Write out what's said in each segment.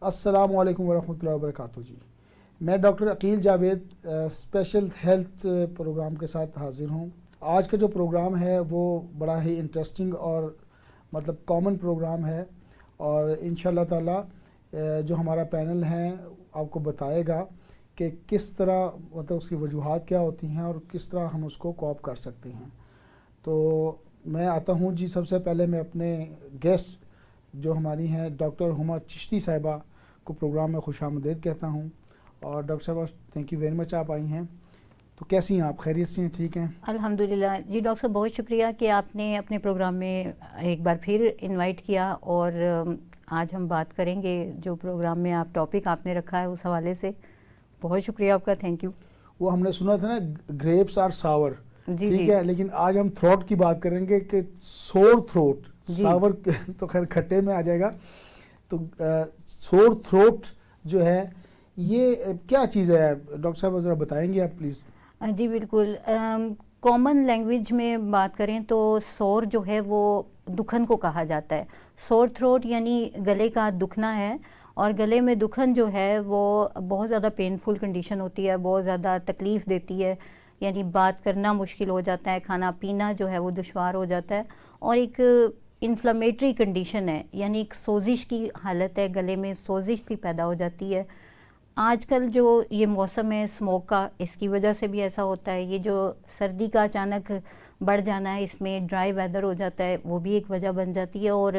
السلام علیکم ورحمۃ اللہ وبرکاتہ جی. میں doctor Aqeel Javed special health programme کے ساتھ حاضر ہوں. آج کا جو پروگرام ہے وہ بڑا ہی انٹرسٹنگ اور مطلب کامن پروگرام ہے, اور انشاءاللہ تعالی جو ہمارا پینل ہے آپ کو بتائے گا کہ کس طرح مطلب اس کی وجوہات کیا ہوتی ہیں اور کس طرح ہم اس کو کوپ کر سکتے ہیں. تو میں آتا ہوں جی. سب سے پہلے میں اپنے گیسٹ جو ہماری ہیں ڈاکٹر ہما چشتی صاحبہ کو پروگرام میں خوش آمدید کہتا ہوں. اور ڈاکٹر صاحبہ تھینک یو ویری مچ, آپ آئی ہیں. تو کیسی ہیں آپ؟ خیریت سے ہیں؟ ٹھیک ہیں الحمدللہ جی. ڈاکٹر صاحب بہت شکریہ کہ آپ نے اپنے پروگرام میں ایک بار پھر انوائٹ کیا, اور آج ہم بات کریں گے جو پروگرام میں آپ ٹاپک آپ نے رکھا ہے اس حوالے سے. بہت شکریہ آپ کا, تھینک یو. وہ ہم نے سنا تھا نا گریپس آر ساور, ٹھیک ہے, لیکن آج ہم تھروٹ کی بات کریں گے کہ سور تھروٹ. ساور تو خیر کھٹے میں آ جائے گا. تو سور تھروٹ جو ہے یہ کیا چیز ہے ڈاکٹر صاحب, ذرا بتائیں گے آپ پلیز؟ جی بالکل. کامن لینگویج میں بات کریں تو سور جو ہے وہ دکھن کو کہا جاتا ہے. سور تھروٹ یعنی گلے کا دکھنا ہے, اور گلے میں دکھن جو ہے وہ بہت زیادہ پینفل کنڈیشن ہوتی ہے, بہت زیادہ تکلیف دیتی ہے, یعنی بات کرنا مشکل ہو جاتا ہے, کھانا پینا جو ہے وہ دشوار ہو جاتا ہے, اور ایک انفلیمیٹری کنڈیشن ہے, یعنی ایک سوزش کی حالت ہے, گلے میں سوزش سی پیدا ہو جاتی ہے. آج کل جو یہ موسم ہے اسموک کا, اس کی وجہ سے بھی ایسا ہوتا ہے. یہ جو سردی کا اچانک بڑھ جانا ہے, اس میں ڈرائی ویدر ہو جاتا ہے, وہ بھی ایک وجہ بن جاتی ہے, اور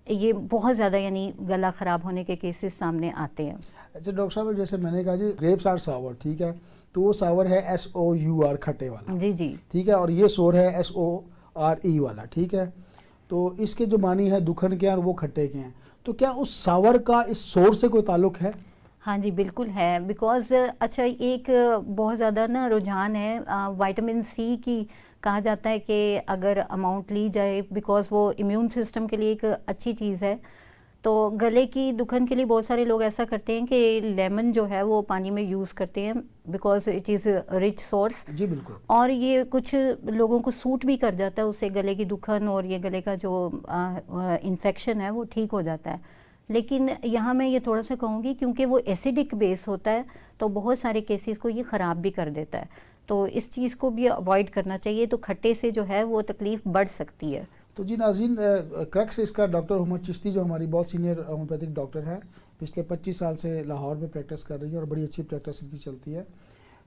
یہ بہت زیادہ یعنی گلا خراب ہونے کے کیسز سامنے آتے ہیں. اچھا ڈاکٹر صاحب, جیسے میں نے کہا جی گریپس آر ساور, ٹھیک ہے, تو وہ ساور ہے SOUR کھٹے والا, جی جی ٹھیک ہے, اور یہ سور ہے SORE والا, ٹھیک ہے. تو اس کے جو معنی ہے دکھن کے اور وہ کھٹے کے ہیں, تو کیا اس ساور کا اس سور سے کوئی تعلق ہے؟ ہاں جی بالکل ہے. بیکاز اچھا ایک بہت زیادہ نا رجحان ہے وائٹامن سی کی, کہا جاتا ہے کہ اگر اماؤنٹ لی جائے, بیکاز وہ امیون سسٹم کے لیے ایک اچھی چیز ہے. تو گلے کی دکھن کے لیے بہت سارے لوگ ایسا کرتے ہیں کہ لیمن جو ہے وہ پانی میں یوز کرتے ہیں, because it is rich source. جی بالکل. اور یہ کچھ لوگوں کو سوٹ بھی کر جاتا ہے, اس سے گلے کی دکھن اور یہ گلے کا جو انفیکشن ہے وہ ٹھیک ہو جاتا ہے. لیکن یہاں میں یہ تھوڑا سا کہوں گی کیونکہ وہ ایسیڈک بیس ہوتا ہے, تو بہت سارے کیسز کو یہ خراب بھی کر دیتا ہے, تو اس چیز کو بھی اوائڈ کرنا چاہیے. تو کھٹے سے جو ہے وہ تکلیف بڑھ سکتی ہے. تو جی ناظرین, کرکس اس کا ڈاکٹر ہما چشتی جو ہماری بہت سینئر ہومیوپیتھک ڈاکٹر ہے, پچھلے 25 سال سے لاہور میں پریکٹس کر رہی ہیں اور بڑی اچھی پریکٹس ان کی چلتی ہے.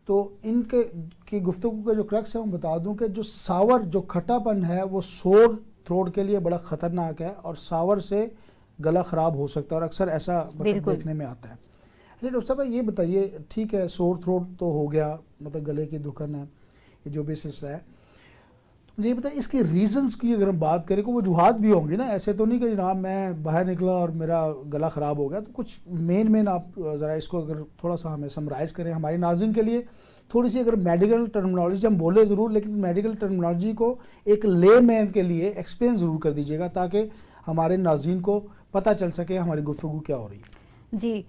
تو ان کی گفتگو کا جو کرکس ہے وہ بتا دوں کہ جو ساور جو کھٹا پن ہے وہ سور تھروٹ کے لیے بڑا خطرناک ہے, اور ساور سے گلا خراب ہو سکتا ہے, اور اکثر ایسا مطلب دیکھنے میں آتا ہے. اچھا ڈاکٹر صاحب یہ بتائیے, ٹھیک ہے سور تھروٹ تو ہو گیا, مطلب گلے کی دکھن ہے, یہ جو بھی سلسلہ ہے, مجھے یہ بتائیے اس کے ریزنز کی اگر ہم بات کریں کہ وجوہات بھی ہوں گی نا, ایسے تو نہیں کہ جناب میں باہر نکلا اور میرا گلا خراب ہو گیا. تو کچھ مین آپ ذرا اس کو اگر تھوڑا سا ہمیں سمرائز کریں ہماری ناظرین کے لیے, تھوڑی سی اگر میڈیکل ٹرمنالوجی ہم بولے ضرور, لیکن میڈیکل ٹرمنالوجی کو ایک لے مین کے لیے ایکسپلین ضرور کر دیجیے گا تاکہ ہمارے ناظرین کو پتہ چل سکے ہماری گفتگو کیا ہو رہی ہے. جی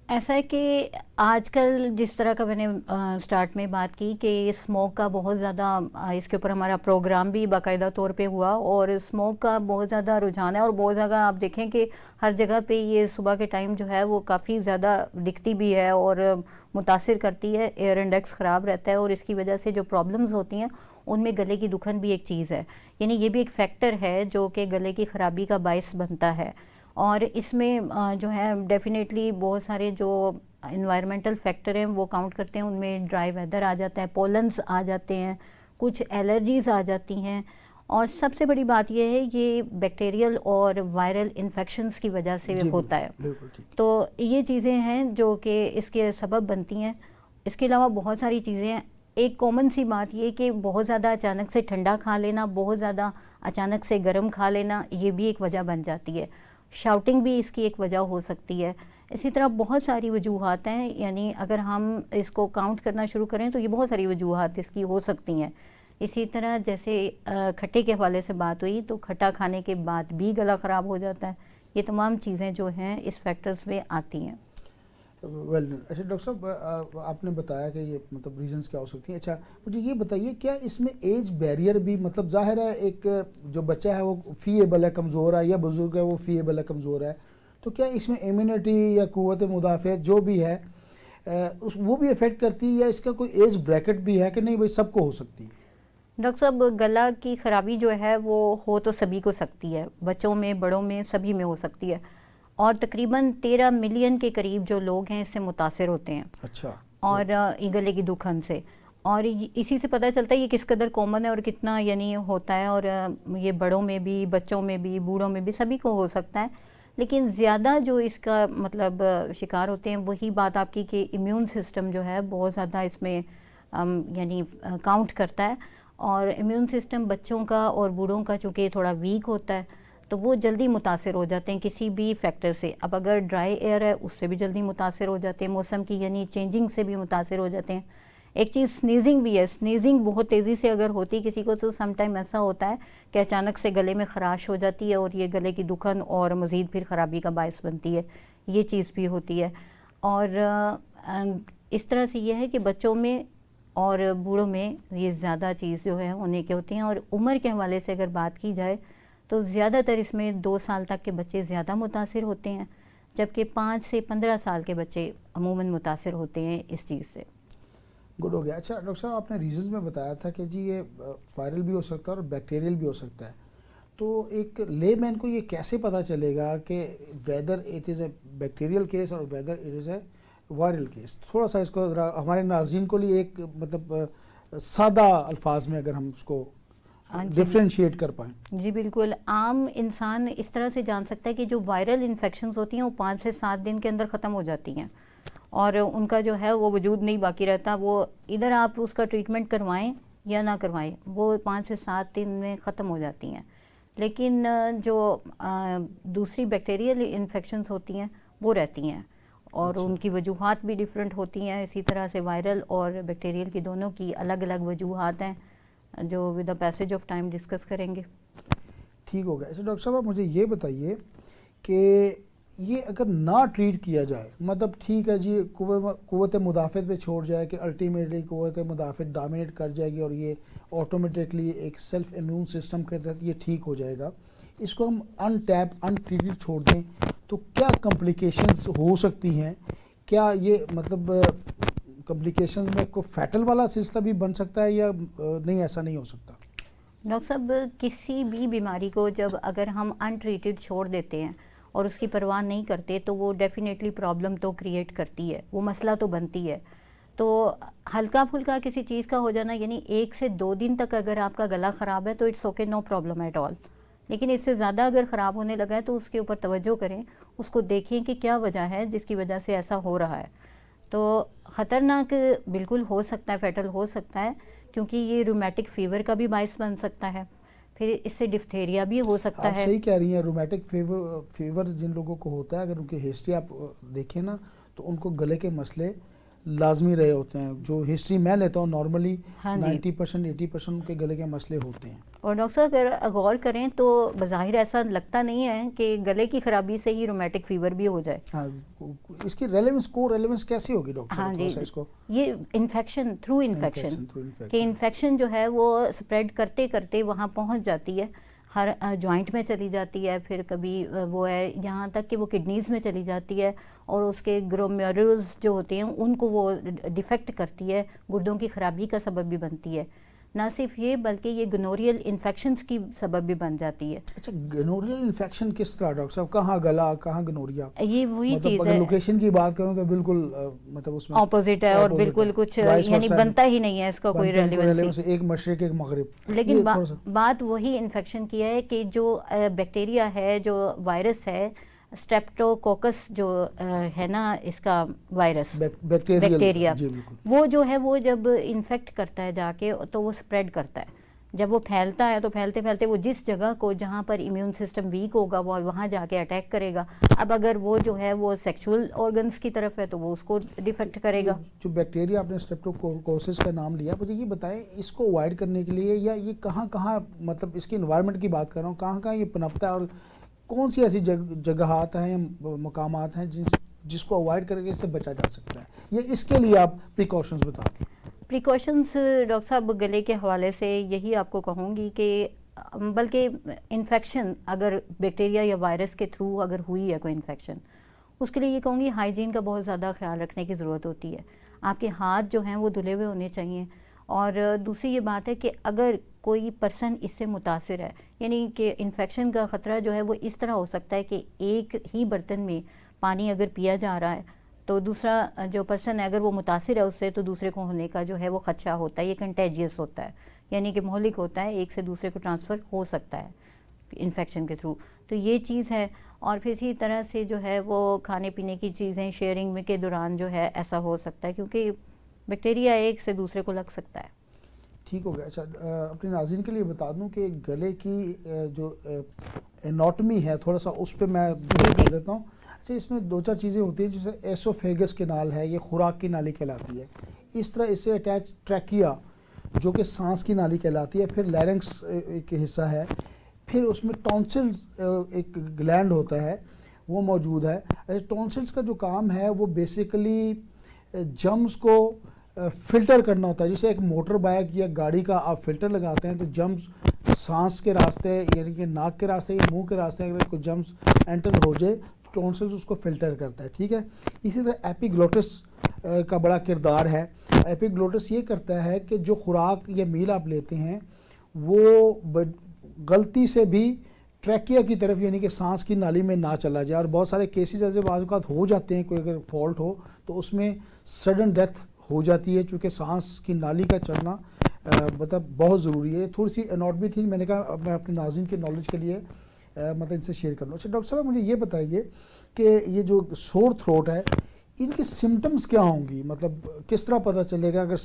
ایسا ہے کہ آج کل جس طرح کا میں نے سٹارٹ میں بات کی کہ اسموک کا بہت زیادہ, اس کے اوپر ہمارا پروگرام بھی باقاعدہ طور پہ ہوا, اور اسموک کا بہت زیادہ رجحان ہے, اور بہت زیادہ آپ دیکھیں کہ ہر جگہ پہ یہ صبح کے ٹائم جو ہے وہ کافی زیادہ دکھتی بھی ہے اور متاثر کرتی ہے. ایئر انڈیکس خراب رہتا ہے, اور اس کی وجہ سے جو پرابلمز ہوتی ہیں ان میں گلے کی دکھن بھی ایک چیز ہے, یعنی یہ بھی ایک فیکٹر ہے جو کہ گلے کی خرابی کا باعث بنتا ہے. اور اس میں جو ہے ڈیفینیٹلی بہت سارے جو انوائرمنٹل فیکٹر ہیں وہ کاؤنٹ کرتے ہیں. ان میں ڈرائی ویدر آ جاتا ہے, پولنز آ جاتے ہیں, کچھ الرجیز آ جاتی ہیں, اور سب سے بڑی بات یہ ہے یہ بیکٹیریل اور وائرل انفیکشنز کی وجہ سے ہوتا ہے. تو یہ چیزیں ہیں جو کہ اس کے سبب بنتی ہیں. اس کے علاوہ بہت ساری چیزیں ہیں. ایک کامن سی بات یہ کہ بہت زیادہ اچانک سے ٹھنڈا کھا لینا, بہت زیادہ اچانک سے گرم کھا لینا, یہ بھی ایک وجہ بن جاتی ہے. شاؤٹنگ بھی اس کی ایک وجہ ہو سکتی ہے. اسی طرح بہت ساری وجوہات ہیں, یعنی اگر ہم اس کو کاؤنٹ کرنا شروع کریں تو یہ بہت ساری وجوہات اس کی ہو سکتی ہیں. اسی طرح جیسے کھٹے کے حوالے سے بات ہوئی, تو کھٹا کھانے کے بعد بھی گلا خراب ہو جاتا ہے. یہ تمام چیزیں جو ہیں اس فیکٹرز میں آتی ہیں. اچھا ڈاکٹر صاحب آپ نے بتایا کہ یہ مطلب ریزنز کیا ہو سکتی ہیں. اچھا مجھے یہ بتائیے کیا اس میں ایج بیریئر بھی, مطلب ظاہر ہے ایک جو بچہ ہے وہ فی ایبل ہے, کمزور ہے, یا بزرگ ہے وہ فی ایبل ہے, کمزور ہے, تو کیا اس میں امیونٹی یا قوت مدافعت جو بھی ہے وہ بھی افیکٹ کرتی ہے، یا اس کا کوئی ایج بریکٹ بھی ہے کہ نہیں بھائی سب کو ہو سکتی ہے؟ ڈاکٹر صاحب گلا کی خرابی جو ہے وہ ہو تو سبھی کو سکتی ہے، بچوں میں، بڑوں میں، سبھی میں ہو سکتی ہے، اور تقریباً 13 ملین کے قریب جو لوگ ہیں اس سے متاثر ہوتے ہیں. اچھا. اور گلے کی دکھن سے، اور اسی سے پتہ چلتا ہے یہ کس قدر کامن ہے اور کتنا یعنی ہوتا ہے، اور یہ بڑوں میں بھی، بچوں میں بھی، بوڑھوں میں بھی، سبھی کو ہو سکتا ہے. لیکن زیادہ جو اس کا مطلب شکار ہوتے ہیں وہی بات آپ کی کہ امیون سسٹم جو ہے بہت زیادہ اس میں یعنی کاؤنٹ کرتا ہے، اور امیون سسٹم بچوں کا اور بوڑھوں کا چونکہ تھوڑا ویک ہوتا ہے تو وہ جلدی متاثر ہو جاتے ہیں کسی بھی فیکٹر سے. اب اگر ڈرائی ایئر ہے اس سے بھی جلدی متاثر ہو جاتے ہیں، موسم کی یعنی چینجنگ سے بھی متاثر ہو جاتے ہیں. ایک چیز سنیزنگ بھی ہے، سنیزنگ بہت تیزی سے اگر ہوتی کسی کو تو سم ٹائم ایسا ہوتا ہے کہ اچانک سے گلے میں خراش ہو جاتی ہے اور یہ گلے کی دکھن اور مزید پھر خرابی کا باعث بنتی ہے، یہ چیز بھی ہوتی ہے. اور اس طرح سے یہ ہے کہ بچوں میں اور بوڑھوں میں یہ زیادہ چیز جو ہے ہونے کے ہوتی ہیں. اور عمر کے حوالے سے اگر بات کی جائے تو زیادہ تر اس میں 2 سال تک کے بچے زیادہ متاثر ہوتے ہیں، جبکہ 5 سے 15 سال کے بچے عموماً متاثر ہوتے ہیں اس چیز سے. گڈ ہو گیا. اچھا ڈاکٹر صاحب آپ نے ریزنز میں بتایا تھا کہ جی یہ وائرل بھی ہو سکتا ہے اور بیکٹیریل بھی ہو سکتا ہے، تو ایک لے مین کو یہ کیسے پتہ چلے گا کہ whether it is a bacterial case اور whether it is a viral case? تھوڑا سا اس کو ذرا ہمارے ناظرین کو لیے ایک مطلب سادہ الفاظ میں اگر ہم اس کو ڈفرینشیٹ کر پائیں. جی بالکل، عام انسان اس طرح سے جان سکتا ہے کہ جو وائرل انفیکشنز ہوتی ہیں وہ 5 سے 7 دن کے اندر ختم ہو جاتی ہیں اور ان کا جو ہے وہ وجود نہیں باقی رہتا. وہ ادھر آپ اس کا ٹریٹمنٹ کروائیں یا نہ کروائیں وہ 5 سے 7 دن میں ختم ہو جاتی ہیں. لیکن جو دوسری بیکٹیریل انفیکشنز ہوتی ہیں وہ رہتی ہیں اور ان کی وجوہات بھی ڈیفرنٹ ہوتی ہیں. اسی طرح سے وائرل اور بیکٹیریل کی دونوں کی الگ الگ وجوہات ہیں جو with the passage of time discuss کریں گے. ٹھیک ہوگا. ایسے ڈاکٹر صاحب آپ مجھے یہ بتائیے کہ یہ اگر نہ ٹریٹ کیا جائے، مطلب ٹھیک ہے جی قوت مدافعت پہ چھوڑ جائے کہ الٹیمیٹلی قوت مدافعت ڈومینیٹ کر جائے گی اور یہ آٹومیٹکلی ایک سیلف امیون سسٹم کے تحت یہ ٹھیک ہو جائے گا، اس کو ہم ان ٹیپ ان ٹریٹڈ چھوڑ دیں تو کیا کمپلیکیشنز ہو سکتی ہیں؟ کیا یہ مطلب کمپلیکیشنز میں کوئی فیٹل والا سلسلہ بھی بن سکتا ہے یا نہیں، ایسا نہیں ہو سکتا؟ ڈاکٹر صاحب کسی بھی بیماری کو جب اگر ہم ان ٹریٹڈ چھوڑ دیتے ہیں اور اس کی پرواہ نہیں کرتے تو وہ ڈیفینیٹلی پرابلم تو کریٹ کرتی ہے، وہ مسئلہ تو بنتی ہے. تو ہلکا پھلکا کسی چیز کا ہو جانا یعنی 1 سے 2 دن تک اگر آپ کا گلا خراب ہے تو it's okay, no problem at all. لیکن اس سے زیادہ اگر خراب ہونے لگا ہے تو اس کے اوپر توجہ کریں، اس کو دیکھیں کہ کیا وجہ ہے جس کی وجہ سے ایسا ہو رہا ہے. تو خطرناک بالکل ہو سکتا ہے، فیٹل ہو سکتا ہے، کیونکہ یہ رومیٹک فیور کا بھی باعث بن سکتا ہے. پھر اس سے ڈفتیریا بھی ہو سکتا ہے. آپ صحیح کہہ رہی ہیں. رومیٹک فیور جن لوگوں کو ہوتا ہے اگر ان کی ہسٹری آپ دیکھیں نا تو ان کو گلے کے مسئلے لازمی رہے ہوتے ہیں. جو ہسٹری میں لیتا ہوں نارملی 90% 80% کے گلے کے مسئلے ہوتے ہیں. اور ڈاکٹر صاحب اگر غور کریں تو بظاہر ایسا لگتا نہیں ہے کہ گلے کی خرابی سے ہی رومیٹک فیور بھی ہو جائے. ہاں، اس کی ریلیونس کو ریلیونس کیسی ہوگی ڈاکٹر صاحب؟ ہاں جی، اس کو یہ انفیکشن تھرو انفیکشن کہ انفیکشن جو ہے وہ اسپریڈ کرتے کرتے وہاں پہنچ جاتی ہے، ہر جوائنٹ میں چلی جاتی ہے، پھر کبھی وہ ہے یہاں تک کہ وہ کڈنیز میں چلی جاتی ہے اور اس کے گلومیرولز جو ہوتے ہیں ان کو وہ ڈیفیکٹ کرتی ہے، گردوں کی خرابی کا سبب بھی بنتی ہے. نہ صرف یہ بلکہ یہ گنوریل انفیکشنز کی سبب بھی بن جاتی ہے. اچھا، گنوریل انفیکشن کس طرح ڈاکٹر صاحب؟ کہاں گلا، کہاں گنوریا؟ یہ وہی چیز ہے. اگر لوکیشن کی بات کروں تو بالکل مطلب اس میں اپوزٹ ہے اور بالکل کچھ یعنی بنتا ہی نہیں ہے اس کا کوئی ریلیونس، ایک مشرق ایک مغرب. لیکن بات وہی انفیکشن کی ہے کہ جو بیکٹیریا ہے، جو وائرس ہے، اسٹریپٹوکوکس جو ہے نا اس کا وائرس بیکٹیریا، وہ جو ہے وہ جب انفیکٹ کرتا ہے جا کے تو وہ اسپریڈ کرتا ہے. جب وہ پھیلتا ہے تو پھیلتے پھیلتے وہ جس جگہ کو جہاں پر امیون سسٹم ویک ہوگا وہ وہاں جا کے اٹیک کرے گا. اب اگر وہ جو ہے وہ سیکشول آرگنز کی طرف ہے تو وہ اس کو ڈیفیکٹ کرے گا. جو بیکٹیریا آپ نے اسٹریپٹوکوکس کا نام لیا، مجھے یہ بتائیں اس کو اوائڈ کرنے کے لیے یا یہ کہاں کہاں، مطلب اس کی انوائرمنٹ کی بات کر رہا ہوں، کہاں کہاں یہ پنپتا ہے اور کون سی ایسی جگہات ہیں یا مقامات ہیں جس کو اوائڈ کر کے اس سے بچا جا سکتا ہے، یا اس کے لیے آپ پریکاشنز بتا دیں؟ پریکاشنز ڈاکٹر صاحب گلے کے حوالے سے یہی آپ کو کہوں گی کہ بلکہ انفیکشن اگر بیکٹیریا یا وائرس کے تھرو اگر ہوئی ہے کوئی انفیکشن، اس کے لیے یہ کہوں گی ہائیجین کا بہت زیادہ خیال رکھنے کی ضرورت ہوتی ہے. آپ کے ہاتھ جو ہیں وہ دھلے ہوئے ہونے چاہیے. اور دوسری یہ بات ہے کہ اگر کوئی پرسن اس سے متاثر ہے، یعنی کہ انفیکشن کا خطرہ جو ہے وہ اس طرح ہو سکتا ہے کہ ایک ہی برتن میں پانی اگر پیا جا رہا ہے تو دوسرا جو پرسن ہے اگر وہ متاثر ہے اس سے تو دوسرے کو ہونے کا جو ہے وہ خدشہ ہوتا ہے. یہ کنٹیجیس ہوتا ہے، یعنی کہ مہلک ہوتا ہے، ایک سے دوسرے کو ٹرانسفر ہو سکتا ہے انفیکشن کے تھرو. تو یہ چیز ہے. اور پھر اسی طرح سے جو ہے وہ کھانے پینے کی چیزیں شیئرنگ میں کے دوران جو ہے ایسا ہو سکتا ہے کیونکہ بیکٹیریا ایک سے دوسرے کو لگ سکتا ہے. ٹھیک ہو گیا. اچھا اپنے ناظرین کے لیے بتا دوں کہ گلے کی جو اناٹمی ہے تھوڑا سا اس پہ میں کر دیتا ہوں. اچھا اس میں دو چار چیزیں ہوتی ہیں جیسے ایسوفیگس کی نال ہے، یہ خوراک کی نالی کہلاتی ہے. اس طرح اس سے اٹیچ ٹریکیا جو کہ سانس کی نالی کہلاتی ہے. پھر لیرنکس ایک حصہ ہے. پھر اس میں ٹونسلز ایک گلینڈ ہوتا ہے وہ موجود ہے. ٹونسلز کا جو کام ہے وہ بیسیکلی جرمز کو فلٹر کرنا ہوتا ہے. جیسے ایک موٹر بائک یا گاڑی کا آپ فلٹر لگاتے ہیں تو جرمز سانس کے راستے یعنی کہ ناک کے راستے یا منہ کے راستے اگر کوئی جرمز انٹر ہو جائے ٹونسلز اس کو فلٹر کرتا ہے. ٹھیک ہے. اسی طرح ایپیگلوٹس کا بڑا کردار ہے. ایپیگلوٹس یہ کرتا ہے کہ جو خوراک یا میل آپ لیتے ہیں وہ غلطی سے بھی ٹریکیا کی طرف یعنی کہ سانس کی نالی میں نہ چلا جائے. اور بہت سارے کیسز ایسے بعض اوقات ہو جاتے ہیں، کوئی اگر فالٹ ہو تو اس میں سڈن ڈیتھ ہو جاتی ہے چونکہ سانس کی نالی کا چلنا مطلب بہت ضروری ہے. تھوڑی سی اناٹمی تھی، میں نے کہا میں اپنے ناظرین کے نالج کے لیے مطلب ان سے شیئر کر لوں. اچھا ڈاکٹر صاحب مجھے یہ بتائیے کہ یہ جو سور تھروٹ ہے ان کی سمٹمز کیا ہوں گی؟ مطلب کس طرح پتہ چلے گا؟ اگر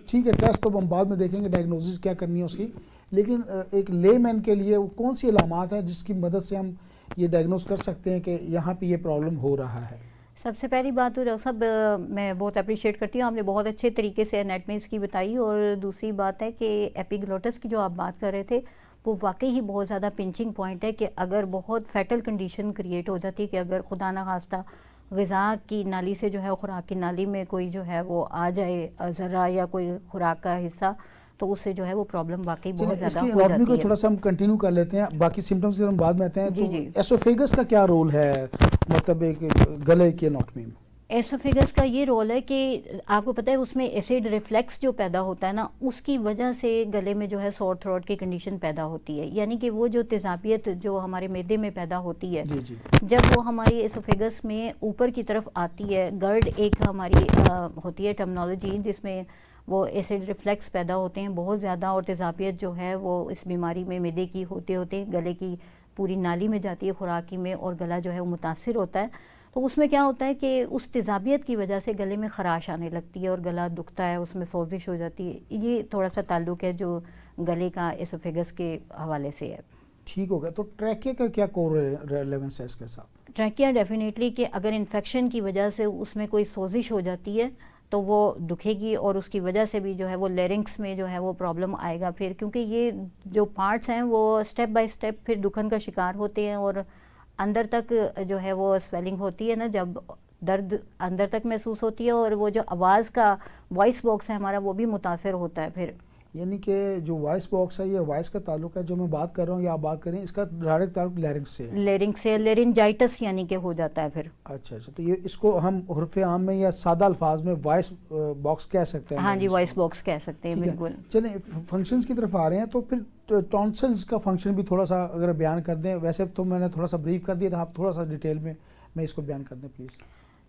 ٹھیک ہے ٹیسٹ تو ہم بعد میں دیکھیں گے ڈائگنوسس کیا کرنی ہے اس کی، لیکن ایک لے مین کے لیے کون سی علامات ہیں جس کی مدد سے ہم یہ ڈائگنوز کر سکتے ہیں کہ یہاں پہ یہ پرابلم ہو رہا ہے؟ سب سے پہلی بات تو ڈاکٹر صاحب میں بہت اپریشیٹ کرتی ہوں، آپ نے بہت اچھے طریقے سے انیٹمیز کی بتائی. اور دوسری بات ہے کہ ایپیگلوٹس کی جو آپ بات کر رہے تھے وہ واقعی ہی بہت زیادہ پنچنگ پوائنٹ ہے کہ اگر بہت فیٹل کنڈیشن کریٹ ہو جاتی ہے کہ اگر خدا نخواستہ غذا کی نالی سے جو ہے خوراک کی نالی میں کوئی جو ہے وہ آ جائے ذرہ یا کوئی خوراک کا حصہ تو اس سے جو ہے وہ پرابلم واقعی بہت زیادہ ہو جاتی ہے. کو تھوڑا سا ہم کنٹینیو کر لیتے ہیں، باقی سمٹمز سے ہم بعد میں آتے ہیں. جی تو جی ایسوفیگس کا کیا رول ہے مطلب ایک گلے کی اناٹمی میں؟ ایسوفیگس کا یہ رول ہے کہ آپ کو پتہ ہے اس میں ایسڈ ریفلیکس جو پیدا ہوتا ہے نا اس کی وجہ سے گلے میں جو ہے سور تھروٹ کی کنڈیشن پیدا ہوتی ہے. یعنی کہ وہ جو تیزابیت جو ہمارے معدے میں پیدا ہوتی ہے جب وہ ہماری ایسوفیگس میں اوپر کی طرف آتی ہے، گرڈ ایک ہماری ہوتی ہے ٹرمنالوجی جس میں وہ ایسڈ ریفلیکس پیدا ہوتے ہیں بہت زیادہ، اور تیزابیت جو ہے وہ اس بیماری میں معدے کی ہوتے ہوتے گلے کی پوری نالی میں جاتی ہے خوراک کی میں، اور گلا جو ہے وہ متاثر ہوتا ہے. تو اس میں کیا ہوتا ہے کہ اس تیزابیت کی وجہ سے گلے میں خراش آنے لگتی ہے اور گلا دکھتا ہے، اس میں سوزش ہو جاتی ہے. یہ تھوڑا سا تعلق ہے جو گلے کا ایسوفیگس کے حوالے سے ہے. ٹھیک ہو گیا. تو ٹریکیا کا کیا کور ریلیونس ہے اس کے ساتھ؟ ٹریکیا ڈیفینیٹلی کہ اگر انفیکشن کی وجہ سے اس میں کوئی سوزش ہو جاتی ہے تو وہ دکھے گی، اور اس کی وجہ سے بھی جو ہے وہ لیرنکس میں جو ہے وہ پرابلم آئے گا پھر، کیونکہ یہ جو پارٹس ہیں وہ اسٹیپ بائی اسٹیپ پھر دکھن کا شکار ہوتے ہیں اور اندر تک جو ہے وہ سویلنگ ہوتی ہے نا، جب درد اندر تک محسوس ہوتی ہے اور وہ جو آواز کا وائس باکس ہے ہمارا وہ بھی متاثر ہوتا ہے پھر. یعنی کہ جو وائس باکس ہے یہ وائس کا تعلق ہے جو میں بات کر رہا ہوں یا آپ بات کریں اس کا ڈائریکٹ تعلق لیرنکس سے ہے. لیرنکس سے لیرنجائٹس یعنی کہ ہو جاتا ہے پھر. اچھا تو یہ اس کو ہم حرف عام میں یا سادہ الفاظ میں وائس باکس کہہ سکتے ہیں؟ ہاں جی وائس باکس کہہ سکتے ہیں بالکل. چلیں فنکشنز کی طرف آ رہے ہیں تو پھر ٹونسلز کا فنکشن بھی تھوڑا سا اگر بیان کر دیں. ویسے تو میں نے تھوڑا سا بریف کر دیا تھا، آپ تھوڑا سا ڈیٹیل میں اس کو بیان کر دیں پلیز.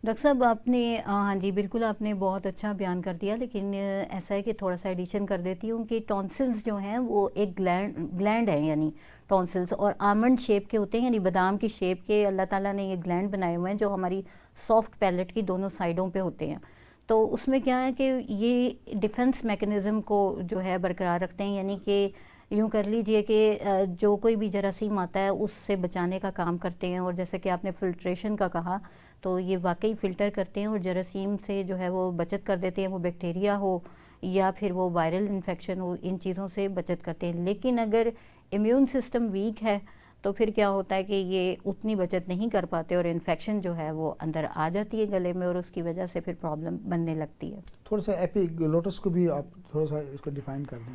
ڈاکٹر صاحب آپ نے ہاں جی بالکل آپ نے بہت اچھا بیان کر دیا، لیکن ایسا ہے کہ تھوڑا سا ایڈیشن کر دیتی ہوں کہ ٹونسلز جو ہیں وہ ایک گلینڈ ہیں، یعنی ٹونسلز اور آمنڈ شیپ کے ہوتے ہیں، یعنی بادام کی شیپ کے اللہ تعالیٰ نے یہ گلینڈ بنائے ہوئے ہیں جو ہماری سافٹ پیلٹ کی دونوں سائڈوں پہ ہوتے ہیں. تو اس میں کیا ہے کہ یہ ڈیفنس میکنزم کو جو ہے برقرار رکھتے ہیں، یعنی کہ یوں کر لیجئے کہ جو کوئی بھی جراثیم آتا ہے اس سے بچانے کا کام کرتے ہیں. اور جیسے کہ آپ نے فلٹریشن کا کہا تو یہ واقعی فلٹر کرتے ہیں اور جراثیم سے جو ہے وہ بچت کر دیتے ہیں، وہ بیکٹیریا ہو یا پھر وہ وائرل انفیکشن ہو، ان چیزوں سے بچت کرتے ہیں. لیکن اگر امیون سسٹم ویک ہے تو پھر کیا ہوتا ہے کہ یہ اتنی بچت نہیں کر پاتے اور انفیکشن جو ہے وہ اندر آ جاتی ہے گلے میں اور اس کی وجہ سے پھر پرابلم بننے لگتی ہے. تھوڑا سا ایپیگلوٹس کو بھی آپ تھوڑا سا اس کو ڈیفائن کر دیں.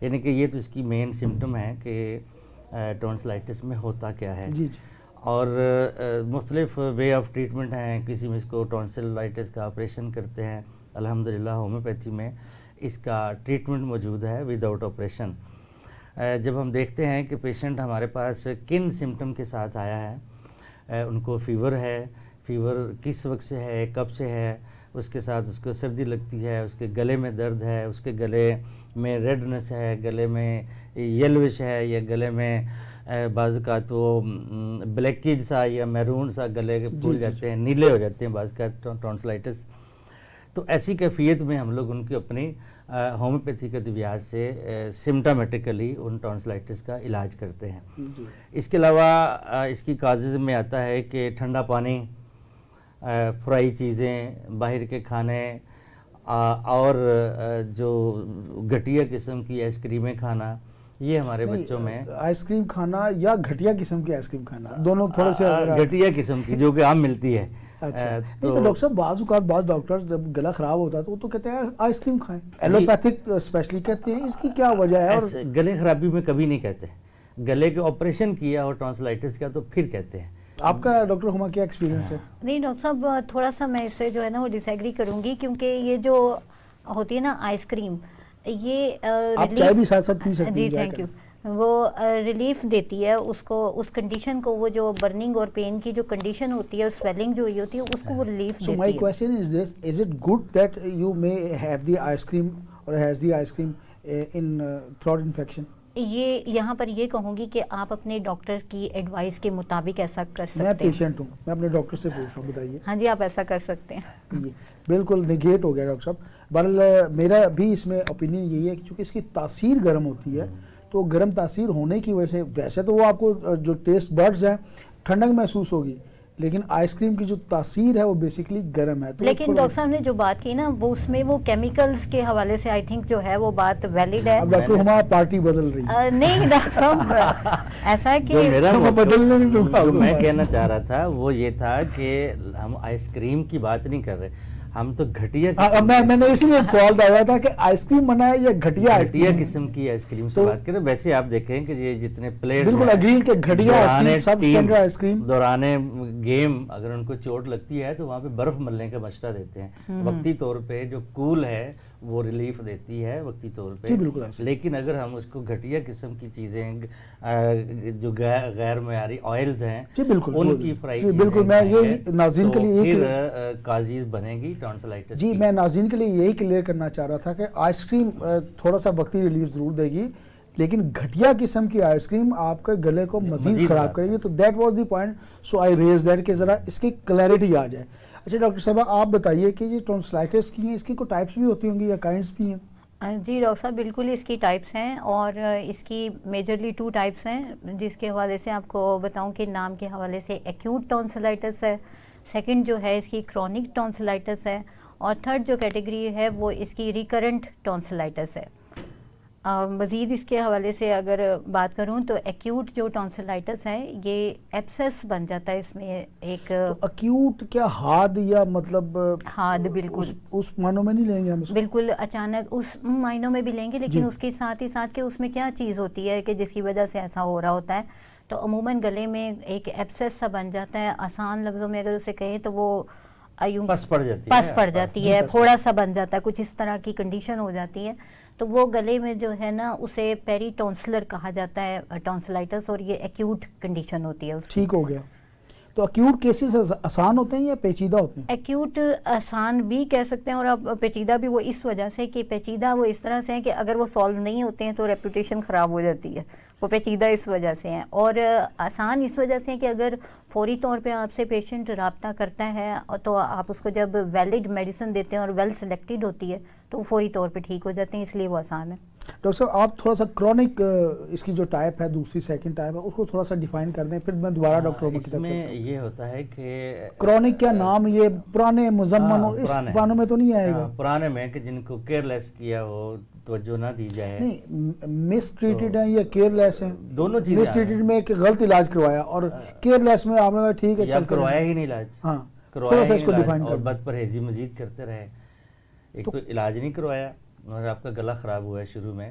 یعنی کہ یہ تو اس کی مین سمٹم ہے کہ ٹونسلائٹس میں ہوتا کیا ہے. جی جی. اور مختلف وے آف ٹریٹمنٹ ہیں. کسی میں اس کو ٹونسلائٹس کا آپریشن کرتے ہیں. الحمدللہ ہومیوپیتھی میں اس کا ٹریٹمنٹ موجود ہے ود آؤٹ آپریشن. جب ہم دیکھتے ہیں کہ پیشنٹ ہمارے پاس کن سمٹم کے ساتھ آیا ہے, ان کو فیور ہے, فیور کس وقت سے ہے, کب سے ہے, اس کے ساتھ اس کو سردی لگتی ہے, اس کے گلے میں درد ہے, اس کے گلے میں ریڈنس ہے, گلے میں یلوش ہے, یا گلے میں بعض کا تو بلیکیج سا یا میرون سا گلے کے پھول جاتے ہیں, نیلے ہو جاتے ہیں بعض کا ٹونسلائٹس. تو ایسی کیفیت میں ہم لوگ ان کی اپنی ہومیوپیتھی کے ادویات سے سمٹامیٹیکلی ان ٹونسلائٹس کا علاج کرتے ہیں. اس کے علاوہ اس کی کازز میں آتا ہے کہ ٹھنڈا پانی, فرائی چیزیں, باہر کے کھانے, اور جو گھٹیا قسم کی آئس کریمیں کھانا, یہ ہمارے بچوں میں آئس کریم کھانا یا گھٹیا قسم کی آئس کریم کھانا, دونوں تھوڑے سے گھٹیا قسم کی جو کہ عام ملتی ہے. اچھا, تو ڈاکٹر صاحب بعض اوقات بعض ڈاکٹر جب گلا خراب ہوتا ہے تو وہ تو کہتے ہیں آئس کریم کھائیں, ایلوپیتھک اسپیشلی کہتے ہیں, اس کی کیا وجہ ہے؟ اور گلے خرابی میں کبھی نہیں کہتے, گلے کے آپریشن کیا اور ٹونسلائٹس کا تو پھر کہتے ہیں. آپ کا ڈاکٹر ہما کیا ایکسپیرینس ہے؟ نہیں ڈاکٹر صاحب, تھوڑا سا میں اس سے جو ہے نا وہ ڈس ایگری کروں گی, کیونکہ یہ جو ہوتی ہے نا آئس کریم, یہ آپ چائے بھی ساتھ ساتھ پی سکتے ہیں. جی تھینک یو. وہ ریلیف دیتی ہے اس کو, اس کنڈیشن کو, وہ جو برننگ اور پین کی جو کنڈیشن ہوتی ہے اور سویلنگ جو ہوئی ہوتی ہے اس کو وہ ریلیف دیتی ہے. So my question is this, is it good that you may have the ice cream or has the ice cream in throat infection? یہ یہاں پر یہ کہوں گی کہ آپ اپنے ڈاکٹر کی ایڈوائس کے مطابق ایسا کر سکتے ہیں. میں پیشنٹ ہوں, میں اپنے ڈاکٹر سے پوچھ رہا ہوں, بتائیے. ہاں جی, آپ ایسا کر سکتے ہیں. جی بالکل نگیٹ ہو گیا ڈاکٹر صاحب. بہرحال میرا بھی اس میں اوپینین یہی ہے کہ چونکہ اس کی تاثیر گرم ہوتی ہے, تو گرم تاثیر ہونے کی وجہ سے ویسے تو وہ آپ کو جو ٹیسٹ برڈز ہیں ٹھنڈک محسوس ہوگی, لیکن آئس کریم کی جو تاثیر ہے وہ بیسیکلی گرم ہے. لیکن ڈاکٹر صاحب نے جو بات کی نا, وہ اس میں وہ کیمیکلز کے حوالے سے آئی تھنک جو ہے وہ بات ویلڈ ہے. اب ڈاکٹر ہما پارٹی بدل رہی ہے. نہیں ڈاکٹر صاحب, ایسا ہے کہ میں کہنا چاہ رہا تھا وہ یہ تھا کہ ہم آئس کریم کی بات نہیں کر رہے, ہم تو گھٹیا, میں نے اسی لیے سوال دیا تھا کہ آئس کریم بنا ہے یا گھٹیا قسم کی آئس کریم سے بات کریں. ویسے آپ دیکھیں کہ یہ جتنے پلیئر بالکل اگری کہ گھٹیا آئس کریم, سب اسٹینڈرڈ آئس کریم, دوران گیم اگر ان کو چوٹ لگتی ہے تو وہاں پہ برف ملنے کا مشورہ دیتے ہیں. وقتی طور پہ جو کول ہے وہ ریلیف دیتی ہے وقتی طور پہ, لیکن اگر ہم اس کو گھٹیا قسم کی چیزیں جو غیر معیاری آئلز ہیں ان کی فرائی, بالکل میں یہ ناظرین کے لیے پھر کازیز بنے گی ٹونسلائٹس. جی میں ناظرین کے لیے یہی کلیئر کرنا چاہ رہا تھا کہ آئس کریم تھوڑا سا وقتی ریلیف ضرور دے گی, لیکن گھٹیا قسم کی آئس کریم آپ کے گلے کو مزید خراب کرے گی. تو that was the point, so I raise that کہ ذرا اس کی کلیئرٹی آ جائے. اچھا ڈاکٹر صاحبہ آپ بتائیے کہ یہ ٹونسلائٹس کی ہیں, اس کی کوئی ٹائپس بھی ہوتی ہوں گی یا کائنڈس بھی ہیں؟ جی ڈاکٹر صاحب بالکل اس کی ٹائپس ہیں, اور اس کی میجرلی 2 ٹائپس ہیں, جس کے حوالے سے آپ کو بتاؤں کہ نام کے حوالے سے ایکیوٹ ٹونسلائٹس ہے, سیکنڈ جو ہے اس کی کرونک ٹونسلائٹس ہے, اور تھرڈ جو کیٹیگری ہے وہ اس کی ریکرنٹ ٹونسلائٹس ہے. مزید اس کے حوالے سے اگر بات کروں تو ایکیوٹ جو ٹونسلائٹس ہے یہ ایبسس بن جاتا ہے, اس میں ایک ایکیوٹ کیا ہارڈ یا مطلب ہارڈ, بالکل اس معنوں میں نہیں لیں گے ہم اس کو, بالکل اچانک اس معنوں میں بھی لیں گے, لیکن اس کے ساتھ ہی ساتھ کہ اس میں کیا چیز ہوتی ہے کہ جس کی وجہ سے ایسا ہو رہا ہوتا ہے. تو عموماً گلے میں ایک ایبسس سا بن جاتا ہے, آسان لفظوں میں اگر اسے کہیں تو وہ پس پڑ جاتی ہے, پھوڑا سا بن جاتا ہے, کچھ اس طرح کی کنڈیشن ہو جاتی ہے. تو وہ گلے میں جو ہے نا اسے پیری ٹونسلر کہا جاتا ہے ٹونسلائٹس, اور یہ ایکیوٹ کنڈیشن ہوتی ہے اس. ٹھیک ہو گیا. تو ایکیوٹ کیسز آسان ہوتے ہیں یا پیچیدہ ہوتے ہیں؟ ایکیوٹ آسان بھی کہہ سکتے ہیں, اور اب پیچیدہ بھی وہ اس وجہ سے کہ پیچیدہ وہ اس طرح سے ہیں کہ اگر وہ سالو نہیں ہوتے ہیں تو ریپوٹیشن خراب ہو جاتی ہے, وہ پیچیدہ اس وجہ سے ہیں. اور آسان اس وجہ سے کہ اگر فوری طور پہ آپ سے پیشنٹ رابطہ کرتا ہے تو آپ اس کو جب ویلڈ میڈیسن دیتے ہیں اور ویل سلیکٹڈ ہوتی ہے تو وہ فوری طور پہ ٹھیک ہو جاتے ہیں, اس لیے وہ آسان ہے. ڈاکٹر صاحب آپ تھوڑا سا کرونک اس کی جو ٹائپ ہے, دوسری سیکنڈ ٹائپ ہے, اس کو تھوڑا سا ڈیفائن کر دیں, پھر میں دوبارہ ڈاکٹر کی طرف میں یہ ہوتا ہے کہ کرونک کیا نام, یہ پرانے مزمن اور اس پرانوں میں تو نہیں آئے گا؟ پرانے میں کہ جن کو کیئر لیس کیا ہو, توجہ نہ دی جائے. نہیں مس ٹریٹڈ ہیں یا کیئر لیس ہیں؟ دونوں چیزیں. مس ٹریٹڈ میں کہ غلط علاج کروایا, اور کیئر لیس میں آپ نے کہا ٹھیک ہے چل کروایا ہی نہیں علاج. ہاں تھوڑا سا اس کو ڈیفائن اور بد پرہیزی مزید کرتے رہے. ایک تو علاج نہیں کروایا اور آپ کا گلا خراب ہوا ہے شروع میں,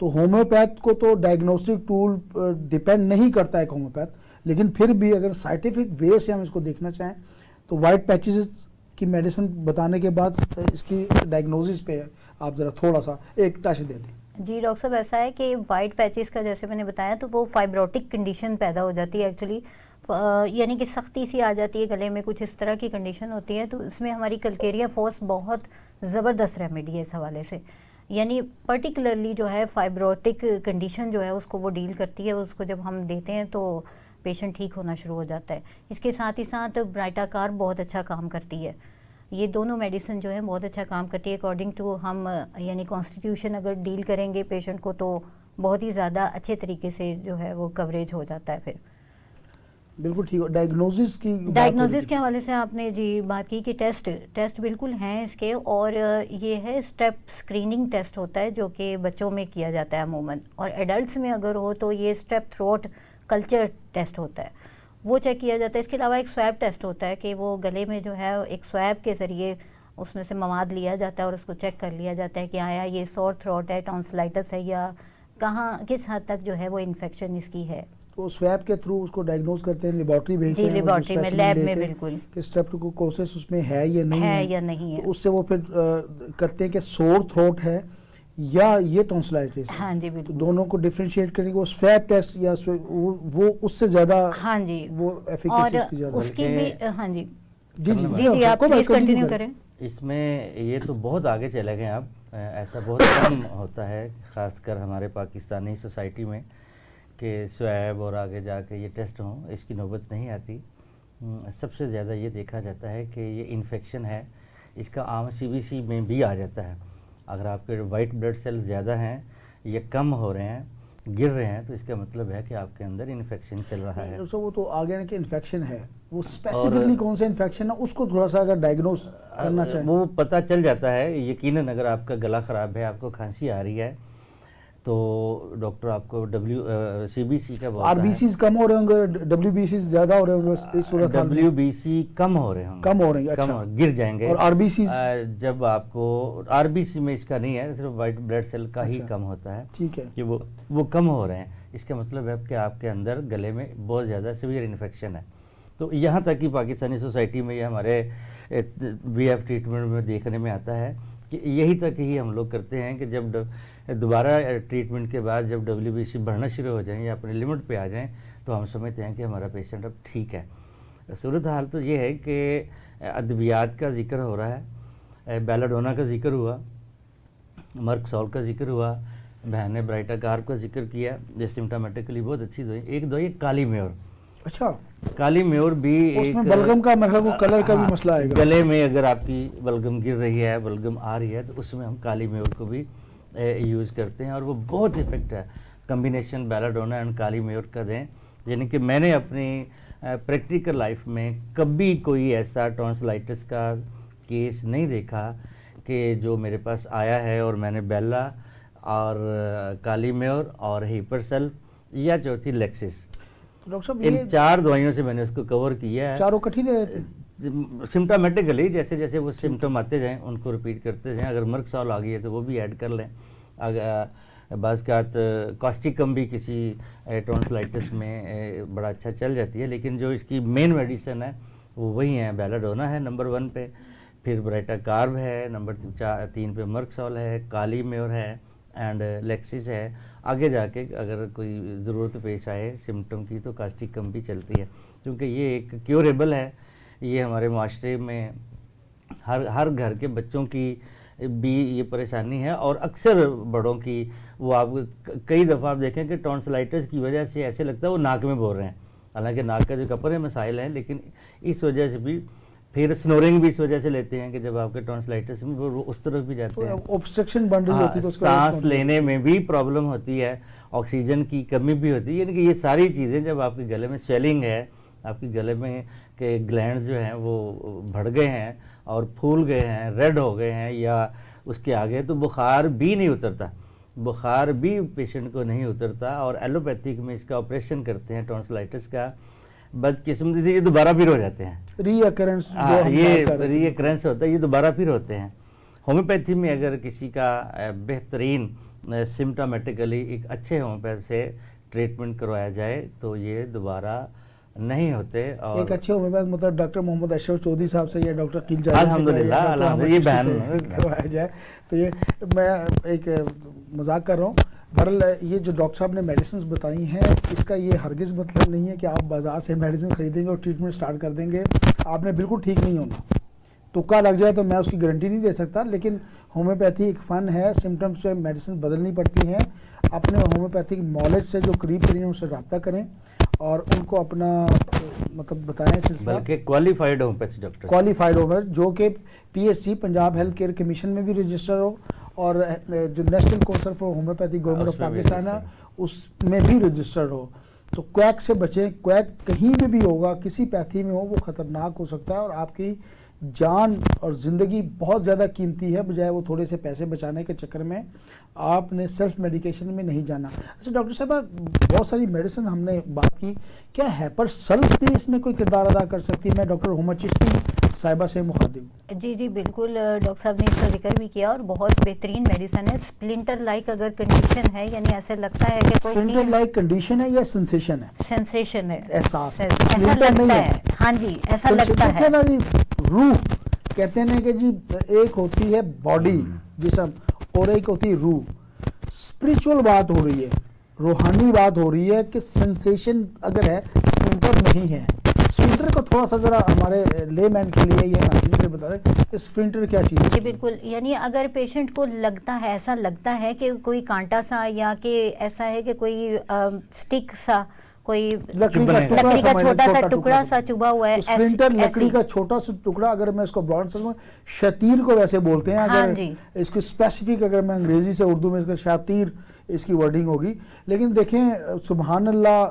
تو ہومیوپیتھ کو تو ڈائگنوسٹک ٹول ڈیپینڈ نہیں کرتا ہے ہومیوپیتھ، لیکن پھر بھی اگر سائنٹیفک وے سے ہم اس کو دیکھنا چاہیں تو وائٹ پیچز کی میڈیسن بتانے کے بعد اس کی ڈائگنوسس پہ آپ ذرا تھوڑا سا ایک ٹچ دے دیں. جی ڈاکٹر صاحب، ایسا ہے کہ وائٹ پیچز کا جیسے میں نے بتایا تو وہ فائبروٹک کنڈیشن پیدا ہو جاتی ہے ایکچولی، یعنی کہ سختی سی آ جاتی ہے گلے میں، کچھ اس طرح کی کنڈیشن ہوتی ہے. تو اس میں ہماری کلکیریا فوس بہت زبردست ریمیڈی ہے اس حوالے سے، یعنی پرٹیکولرلی جو ہے فائبروٹک کنڈیشن جو ہے اس کو وہ ڈیل کرتی ہے، اس کو جب ہم دیتے ہیں تو پیشنٹ ٹھیک ہونا شروع ہو جاتا ہے. اس کے ساتھ ہی ساتھ برائٹا کار بہت اچھا کام کرتی ہے. یہ دونوں میڈیسن جو ہے بہت اچھا کام کرتی ہے اکارڈنگ ٹو ہم، یعنی کانسٹیٹیوشن اگر ڈیل کریں گے پیشنٹ کو تو بہت ہی زیادہ اچھے طریقے سے جو ہے وہ کوریج ہو جاتا ہے. پھر بالکل ٹھیک. ڈائگنوسس کی ڈائگنوسس کے حوالے سے آپ نے جی بات کی کہ ٹیسٹ بالکل ہیں اس کے، اور یہ ہے اسٹیپ اسکریننگ ٹیسٹ ہوتا ہے جو کہ بچوں میں کیا جاتا ہے عموماً، اور ایڈلٹس میں اگر ہو تو یہ اسٹیپ تھروٹ کلچر ٹیسٹ ہوتا ہے، وہ چیک کیا جاتا ہے. اس کے علاوہ ایک سویب ٹیسٹ ہوتا ہے کہ وہ گلے میں جو ہے ایک سویب کے ذریعے اس میں سے مواد لیا جاتا ہے اور اس کو چیک کر لیا جاتا ہے کہ آیا یہ سور تھروٹ ہے، ٹونسلائٹس ہے، یا کہاں کس حد تک جو ہے وہ انفیکشن اس کی ہے. تو سویب کے تھرو اس کو ڈائگنوز کرتے ہیں، لیبارٹری بھیجتے ہیں، جی لیبارٹری میں، لیب میں بالکل، کہ اسٹریپٹوکوکوسس اس میں ہے یا نہیں ہے. تو اس سے وہ پھر کرتے ہیں کہ سور تھروٹ ہے یا یہ ٹونسلائٹس ہے. ہاں جی بالکل. تو دونوں کو ڈیفرینشیٹ کریں گے. وہ سویب ٹیسٹ یا وہ اس سے زیادہ ہاں جی وہ ایفیکیسی اس کی زیادہ اس کی بھی. ہاں جی جی آپ پلیز کنٹینیو کریں. اس میں یہ تو بہت آگے چلے گئے آپ، ایسا بہت کم ہوتا ہے خاص کر ہمارے پاکستانی سوسائٹی میں کہ سویب اور آگے جا کے یہ ٹیسٹ ہوں، اس کی نوبت نہیں آتی. سب سے زیادہ یہ دیکھا جاتا ہے کہ یہ انفیکشن ہے، اس کا عام سی بی سی میں بھی آ جاتا ہے. اگر آپ کے وائٹ بلڈ سیل زیادہ ہیں یا کم ہو رہے ہیں، گر رہے ہیں، تو اس کا مطلب ہے کہ آپ کے اندر انفیکشن چل رہا ہے. وہ تو آگے نا کہ انفیکشن ہے، وہ اسپیسیفکلی کون سا انفیکشن ہے اس کو تھوڑا سا اگر ڈائگنوز کرنا چاہیں وہ پتہ چل جاتا ہے یقیناً. اگر آپ کا گلا خراب ہے، آپ کو کھانسی آ رہی ہے، تو ڈاکٹر آپ کو سی بی سی کا آر بی سیز کم ہو رہے ہوں گے، ڈبلیو بی سیز زیادہ ہو رہے ہوں گے اس صورت میں. ڈبلیو بی سی کم ہو رہے ہوں گے، کم ہو رہے ہیں، اچھا، گر جائیں گے. اور آر بی سیز جب آپ کو آر بی سی میں اس کا نہیں ہے، صرف وائٹ بلڈ سیل کا ہی کم ہوتا ہے. ٹھیک ہے، کہ وہ کم ہو رہے ہیں، اس کا مطلب ہے کہ آپ کے اندر گلے میں بہت زیادہ سیویئر انفیکشن ہے. تو یہاں تک کہ پاکستانی سوسائٹی میں یہ ہمارے بی ایف ٹریٹمنٹ میں دیکھنے میں آتا ہے کہ یہی تک ہی ہم لوگ کرتے ہیں کہ جب دوبارہ ٹریٹمنٹ کے بعد جب ڈبلیو بی سی بڑھنا شروع ہو جائیں یا اپنے لمٹ پہ آ جائیں تو ہم سمجھتے ہیں کہ ہمارا پیشنٹ اب ٹھیک ہے. صورتحال تو یہ ہے کہ ادویات کا ذکر ہو رہا ہے، بیلاڈونا کا ذکر ہوا، مرکسول کا ذکر ہوا، بہن نے برائٹا کار کا ذکر کیا، یہ سمٹامیٹکلی بہت اچھی دوائی. ایک دوائی کالی میور. اچھا، کالی میور بھی اس میں بلغم کا میرے کو کلر کا بھی مسئلہ آئے گا. گلے میں اگر آپ کی بلغم گر رہی ہے، بلغم آ رہی ہے، تو اس میں ہم کالی میور کو بھی یوز کرتے ہیں اور وہ بہت افیکٹ ہے. کمبینیشن بیلاڈونا اینڈ کالی میور کا دیں. یعنی کہ میں نے اپنی پریکٹیکل لائف میں کبھی کوئی ایسا ٹونسلائٹس کا کیس نہیں دیکھا کہ جو میرے پاس آیا ہے اور میں نے بیلا اور کالی میور اور ہیپرسل یا چوتھی لیکسس، ڈاکٹر صاحب ان 4 دوائیوں سے میں نے اس کو کور کیا ہے. چاروں کٹھی دے دیتے سمٹامیٹکلی جیسے جیسے وہ سمٹم آتے جائیں ان کو ریپیٹ کرتے جائیں. اگر مرکسول آ گئی ہے تو وہ بھی ایڈ کر لیں. بعض اوقات کاسٹیکم بھی کسی ٹونسلائٹس میں بڑا اچھا چل جاتی ہے، لیکن جو اس کی مین میڈیسن ہے وہ وہی ہیں. بیلاڈونا ہے نمبر 1 پہ، پھر برائٹا کارب ہے نمبر 3 پہ، مرکسول ہے، کالی میور ہے اینڈ لیکسس ہے. آگے جا کے اگر کوئی ضرورت پیش آئے سمٹم کی تو کاسٹیکم بھی چلتی ہے، کیونکہ یہ ایک کیوریبل ہے. یہ ہمارے معاشرے میں ہر گھر کے بچوں کی بھی یہ پریشانی ہے اور اکثر بڑوں کی. وہ آپ کئی دفعہ آپ دیکھیں کہ ٹونسلائٹس کی وجہ سے ایسے لگتا ہے وہ ناک میں بول رہے ہیں، حالانکہ ناک کا جو کپڑے مسائل ہیں، لیکن اس وجہ سے بھی. پھر سنورنگ بھی اس وجہ سے لیتے ہیں کہ جب آپ کے ٹونسلائٹس میں وہ اس طرف بھی جاتے ہیں، اوبسٹرکشن بن رہی ہوتی ہے تو سانس لینے میں بھی پرابلم ہوتی ہے، آکسیجن کی کمی بھی ہوتی ہے. یعنی کہ یہ ساری چیزیں جب آپ کے گلے میں سویلنگ ہے، آپ کے گلے میں کہ گلینڈز جو ہیں وہ بڑھ گئے ہیں اور پھول گئے ہیں، ریڈ ہو گئے ہیں یا اس کے آگے، تو بخار بھی نہیں اترتا. بخار بھی پیشنٹ کو نہیں اترتا اور ایلوپیتھک میں اس کا آپریشن کرتے ہیں ٹونسلائٹس کا. بدقسمتی سے یہ دوبارہ پھر ہو جاتے ہیں، ری ایکرنس یہ ری ایکرنس ہوتا ہے، یہ دوبارہ پھر ہوتے ہیں. ہومیوپیتھی میں اگر کسی کا بہترین سمٹامیٹیکلی ایک اچھے ہومیوپیتھ سے ٹریٹمنٹ کروایا جائے تو یہ دوبارہ نہیں ہوتے. اور ایک اچھے ہومیوپیتھ مطلب ڈاکٹر محمد اشرف چودھری صاحب سے یا ڈاکٹر عقیل جاوید سے الحمدللہ یہ بیان کروایا جائے تو یہ میں ایک مذاق کر رہا ہوں. بہرحال یہ جو ڈاکٹر صاحب نے میڈیسنز بتائی ہیں اس کا یہ ہرگز مطلب نہیں ہے کہ آپ بازار سے میڈیسن خریدیں گے اور ٹریٹمنٹ سٹارٹ کر دیں گے. آپ نے بالکل ٹھیک نہیں ہونا. تکا لگ جائے تو میں اس کی گارنٹی نہیں دے سکتا, لیکن ہومیوپیتھی ایک فن ہے. سمٹمس سے میڈیسن بدلنی پڑتی ہیں. اپنے ہومیوپیتھک نالج سے جو قریب ترین ان سے رابطہ کریں اور ان کو اپنا مطلب بتائیں سلسلہ. بلکہ qualified homeopathy doctor, qualified homeopath جو کہ PHC Punjab health care commission میں بھی رجسٹر ہو اور جو national council for homeopathy government of Pakistan ہے اس میں بھی رجسٹرڈ ہو. تو کویک سے بچیں. کویک کہیں بھی بھی ہوگا, کسی پیتھی میں ہو, وہ خطرناک ہو سکتا ہے اور آپ کی جان اور زندگی بہت زیادہ قیمتی ہے, بجائے وہ تھوڑے سے پیسے بچانے کے چکر میں آپ نے سیلف میڈیکیشن میں نہیں جانا. اچھا ڈاکٹر صاحب, بہت ساری میڈیسن ہم نے بات کی, کیا ہیپر سلف بھی اس میں کوئی کردار ادا کر سکتی ہے؟ میں ڈاکٹر حمد چشتی صاحبہ سے مخاطب. جی بالکل, ڈاکٹر صاحب نے اس کا ذکر بھی کیا اور بہت بہترین میڈیسن ہے. اسپلنٹر لائک اگر کنڈیشن ہے, یعنی ایسے لگتا ہے کہ کوئی اسپلنٹر لائک کنڈیشن ہے یا سینسیشن ہے؟ سینسیشن ہے, احساس ہے, ایسا لگتا ہے. ہاں جی ایسا لگتا ہے. روح کہتے ہیں کہ جی ایک ہوتی ہے باڈی جسم اور ایک ہوتی ہے روح. اسپریچول بات ہو رہی ہے, روحانی بات ہو رہی ہے کہ سینسیشن اگر ہے, اسپلنٹر نہیں ہے. اسپلنٹر کو تھوڑا سا ذرا ہمارے لے مین کے لیے یہ ناظرین کے بتا دیں کہ اسپلنٹر کیا چیز ہے. جی بالکل, یعنی اگر پیشنٹ کو لگتا ہے, ایسا لگتا ہے کہ کوئی کانٹا سا یا کہ ایسا ہے کہ کوئی اسٹک سا, کوئی لکڑی کا چھوٹا سا ٹکڑا سا چبھا ہوا ہے. اسپلنٹر لکڑی کا چھوٹا سا ٹکڑا, اگر میں اس کو براڈ سمجھوں, شتیر کو ویسے بولتے ہیں. اگر اس کو اسپیسیفک اگر میں انگریزی سے اردو میں اس کا شاتیر اس کی ورڈنگ ہوگی. لیکن دیکھیں سبحان اللہ,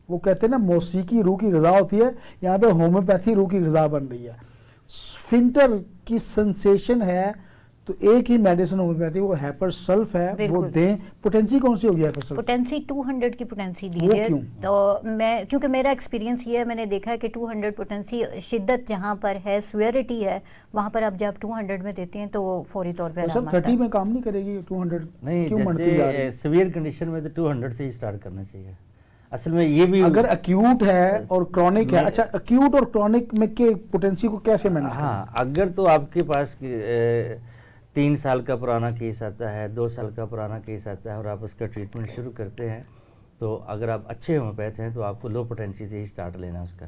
وہ کہتے ہیں نا موسیقی روح کی غذا ہوتی ہے, یہاں پہ ہومیوپیتھی روح کی غذا بن رہی ہے. اسفنکٹر کی سنسیشن ہے تو ایک ہی میڈیسن ہومیوپیتھی وہ ہیپر سلف ہے, وہ دیں. پوٹینسی کون سی ہوگی ہیپر سلف؟ پوٹینسی 200 کی پوٹینسی دیجیے. تو میں کیونکہ میرا ایکسپیرینس یہ ہے, میں نے دیکھا ہے کہ 200 پوٹینسی شدت جہاں پر ہے, سویئرٹی ہے, وہاں پر آپ جب 200 میں دیتے ہیں تو وہ فوری طور پہ سب 30 میں کام نہیں کرے گی. 200 کیوں بڑھتی جا رہی ہے؟ سیویئر کنڈیشن میں تو 200 سے ہی سٹارٹ کرنا چاہیے. اصل میں یہ بھی اگر ایکیوٹ ہے اور کرونک ہے. اچھا ایکیوٹ اور کرونک میں کے پوٹینسی کو کیسے مینیج کریں؟ ہاں, اگر تو آپ کے پاس 3 سال کا پرانا کیس آتا ہے, 2 سال کا پرانا کیس آتا ہے اور آپ اس کا ٹریٹمنٹ شروع کرتے ہیں, تو اگر آپ اچھے ہومیوپیتھ ہیں تو آپ کو لو پوٹینسی سے ہی سٹارٹ لینا اس کا,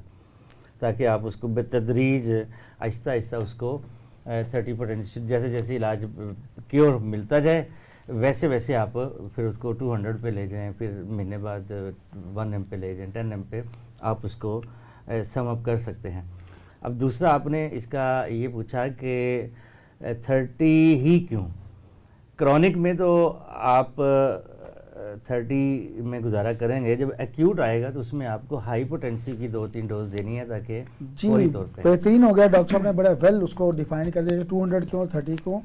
تاکہ آپ اس کو بتدریج آہستہ آہستہ اس کو 30 پوٹینسی جیسے جیسے علاج کیور ملتا جائے ویسے ویسے آپ پھر اس کو 200 پہ لے جائیں, پھر مہینے بعد 1 ایم پہ لے جائیں, 10 ایم پہ آپ اس کو سم اپ کر سکتے ہیں. اب دوسرا آپ نے اس کا یہ پوچھا کہ 30 ہی کیوں؟ کرونک میں تو آپ 30 میں گزارا کریں گے. جب ایکیوٹ آئے گا تو اس میں آپ کو ہائی پوٹینسی کی 2-3 ڈوز دینی ہے تاکہ فوری طور پہ. بہترین ہو گیا ڈاکٹر صاحب نے بڑا ویل اس کو ڈیفائن کر دیا 200 کیوں اور 30 کیوں.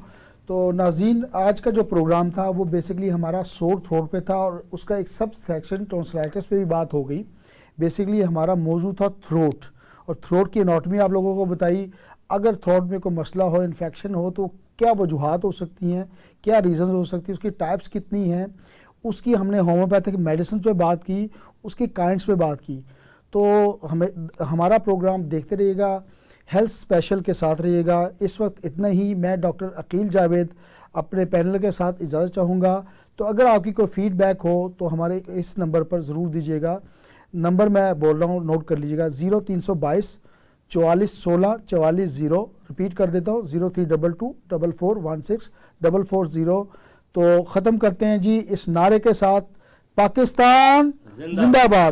تو ناظرین آج کا جو پروگرام تھا وہ بیسکلی ہمارا سور تھروٹ پہ تھا اور اس کا ایک سب سیکشن ٹونسلائٹس پہ بھی بات ہو گئی. بیسکلی ہمارا موضوع تھا تھروٹ, اور تھروٹ کی اناٹمی آپ لوگوں کو بتائی. اگر تھروٹ میں کوئی مسئلہ ہو, انفیکشن ہو, تو کیا وجوہات ہو سکتی ہیں, کیا ریزنز ہو سکتی ہیں, اس کی ٹائپس کتنی ہیں, اس کی ہم نے ہومیوپیتھک میڈیسنز پہ بات کی, اس کی کائنڈس پہ بات کی. تو ہمارا پروگرام دیکھتے رہیے گا, ہیلتھ اسپیشل کے ساتھ رہیے گا. اس وقت اتنا ہی. میں ڈاکٹر عقیل جاوید اپنے پینل کے ساتھ اجازت چاہوں گا. تو اگر آپ کی کوئی فیڈ بیک ہو تو ہمارے اس نمبر پر ضرور دیجیے گا. نمبر میں بول رہا ہوں, نوٹ کر لیجیے گا, 0322 44 16 44 0. ریپیٹ کر دیتا ہوں, 0322 44 16 440. تو ختم کرتے ہیں جی اس نعرے کے ساتھ, پاکستان زندہ باد.